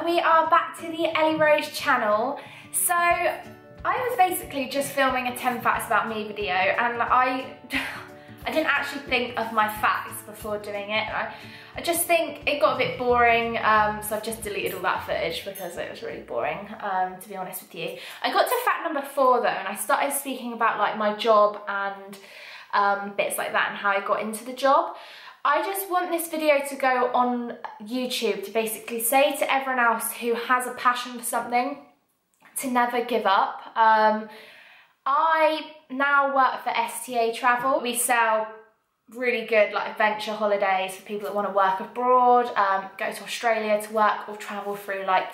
we are back to the Ellerose channel. So I was basically just filming a 10 facts about me video, and I didn't actually think of my facts before doing it. I just think it got a bit boring, so I've just deleted all that footage because it was really boring, to be honest with you. I got to fact number 4 though, and I started speaking about like my job and bits like that and how I got into the job. I just want this video to go on YouTube to basically say to everyone else who has a passion for something to never give up. I now work for STA Travel. We sell really good like adventure holidays for people that want to work abroad, go to Australia to work, or travel through like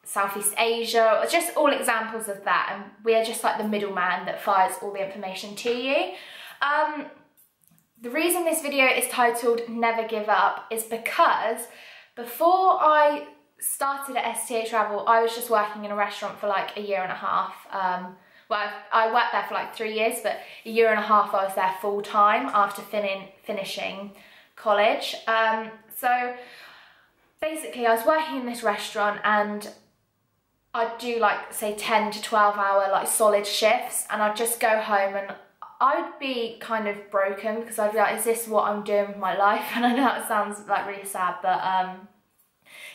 Southeast Asia, or just all examples of that. And we are just like the middleman that fires all the information to you. The reason this video is titled Never Give Up is because before I started at STA Travel, I was just working in a restaurant for like a year and a half. Well, I worked there for like 3 years, but a year and a half I was there full time after finishing college. So basically I was working in this restaurant, and I'd do like say 10 to 12 hour like solid shifts, and I'd just go home and I'd be kind of broken because I'd be like, is this what I'm doing with my life? And I know it sounds like really sad, but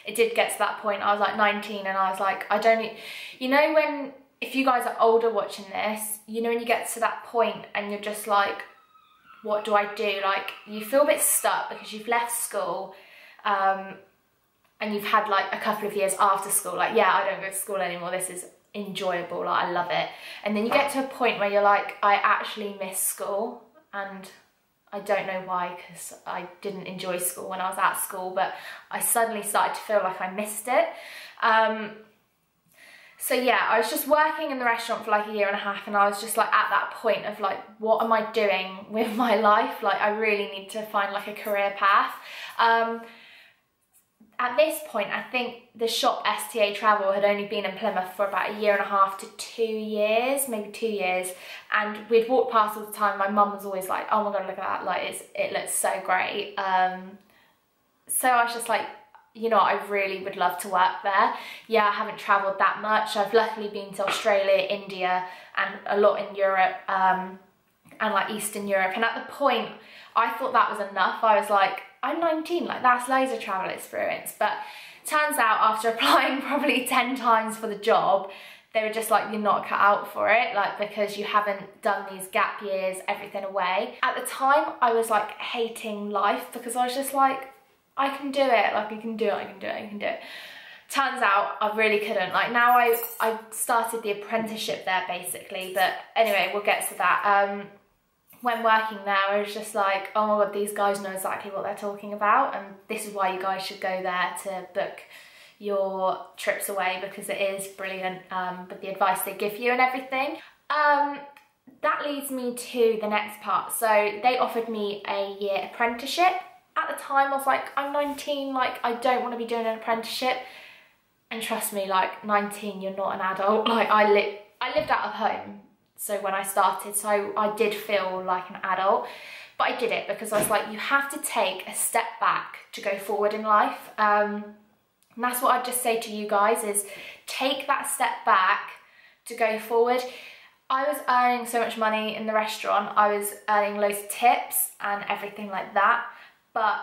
it did get to that point. I was like 19 and I was like, I don't, you know, when, if you guys are older watching this, you know when you get to that point and you're just like, what do I do? Like, you feel a bit stuck because you've left school and you've had like a couple of years after school, like, yeah, I don't go to school anymore, this is enjoyable, like I love it. And then you get to a point where you're like, I actually miss school, and I don't know why, because I didn't enjoy school when I was at school, but I suddenly started to feel like I missed it. So yeah, I was just working in the restaurant for like a year and a half, and I was just like at that point of like, what am I doing with my life? Like, I really need to find like a career path. At this point, I think the shop STA Travel had only been in Plymouth for about a year and a half to 2 years, maybe 2 years. And we'd walk past all the time. My mum was always like, oh my God, look at that. Like, it looks so great. So I was just like, you know, I really would love to work there. Yeah, I haven't traveled that much. I've luckily been to Australia, India, and a lot in Europe, and like Eastern Europe. And at the point, I thought that was enough. I was like, I'm 19, like that's loads of travel experience. But turns out after applying probably 10 times for the job, they were just like, you're not cut out for it, like, because you haven't done these gap years, everything away. At the time, I was like hating life because I was just like, I can do it, like I can do it, I can do it, I can do it. Turns out I really couldn't. Like, now I started the apprenticeship there basically, but anyway, we'll get to that. When working there, I was just like, oh my God, these guys know exactly what they're talking about, and this is why you guys should go there to book your trips away, because it is brilliant with the advice they give you and everything. That leads me to the next part. So they offered me a year apprenticeship. At the time, I was like, I'm 19, like I don't want to be doing an apprenticeship. And trust me, like 19, you're not an adult. Like I lived out of home. So when I started, so I did feel like an adult, but I did it because I was like, you have to take a step back to go forward in life. And that's what I'd just say to you guys is take that step back to go forward. I was earning so much money in the restaurant. I was earning loads of tips and everything like that. But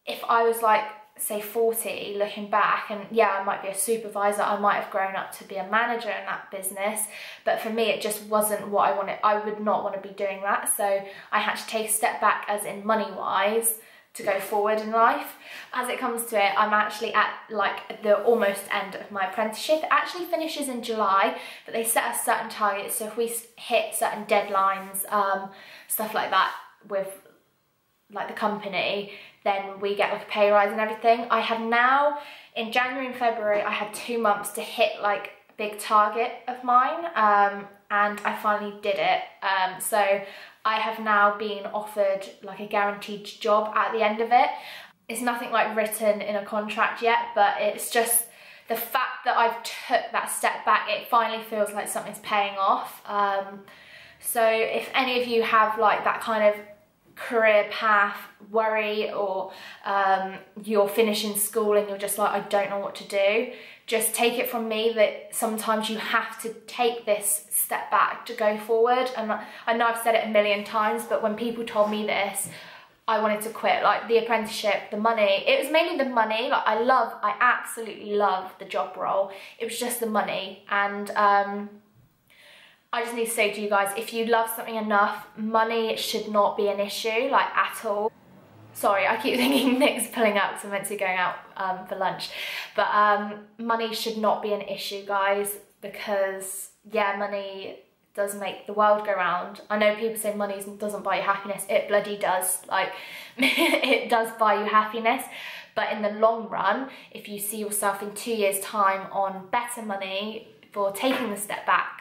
if I was like, say 40 looking back, and yeah, I might be a supervisor, I might have grown up to be a manager in that business, but for me it just wasn't what I wanted. I would not want to be doing that, so I had to take a step back as in money wise to go forward in life. As it comes to it, I'm actually at like the almost end of my apprenticeship. It actually finishes in July, but they set us certain targets, so if we hit certain deadlines, stuff like that with like the company, then we get like a pay rise and everything. I have now, in January and February, I had 2 months to hit like a big target of mine, and I finally did it. So I have now been offered like a guaranteed job at the end of it. It's nothing like written in a contract yet, but it's just the fact that I've took that step back, it finally feels like something's paying off. So if any of you have like that kind of career path worry, or you're finishing school and you're just like, I don't know what to do, just take it from me that sometimes you have to take this step back to go forward. And I know I've said it a million times, but when people told me this, I wanted to quit. Like the apprenticeship, the money, it was mainly the money. Like I absolutely love the job role. It was just the money. And I just need to say to you guys, if you love something enough, money should not be an issue, like at all. Sorry, I keep thinking Nick's pulling up because I'm meant to be going out for lunch. But money should not be an issue, guys, because yeah, money does make the world go round. I know people say money doesn't buy you happiness. It bloody does. Like, it does buy you happiness. But in the long run, if you see yourself in 2 years' time on better money for taking the step back,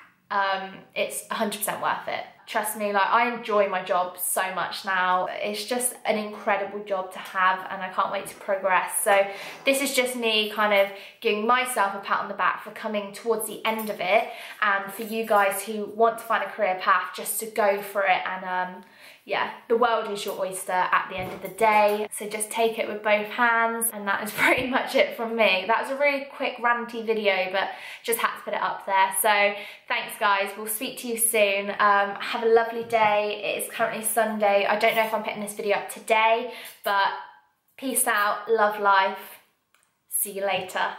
it's 100% worth it. Trust me, like I enjoy my job so much now. It's just an incredible job to have, and I can't wait to progress. So this is just me kind of giving myself a pat on the back for coming towards the end of it, and for you guys who want to find a career path, just to go for it. And yeah, the world is your oyster at the end of the day, so just take it with both hands. And that is pretty much it from me. That was a really quick ranty video, but just had to put it up there. So thanks guys, we'll speak to you soon. Have a lovely day. It is currently Sunday. I don't know if I'm putting this video up today, but peace out, love life, see you later.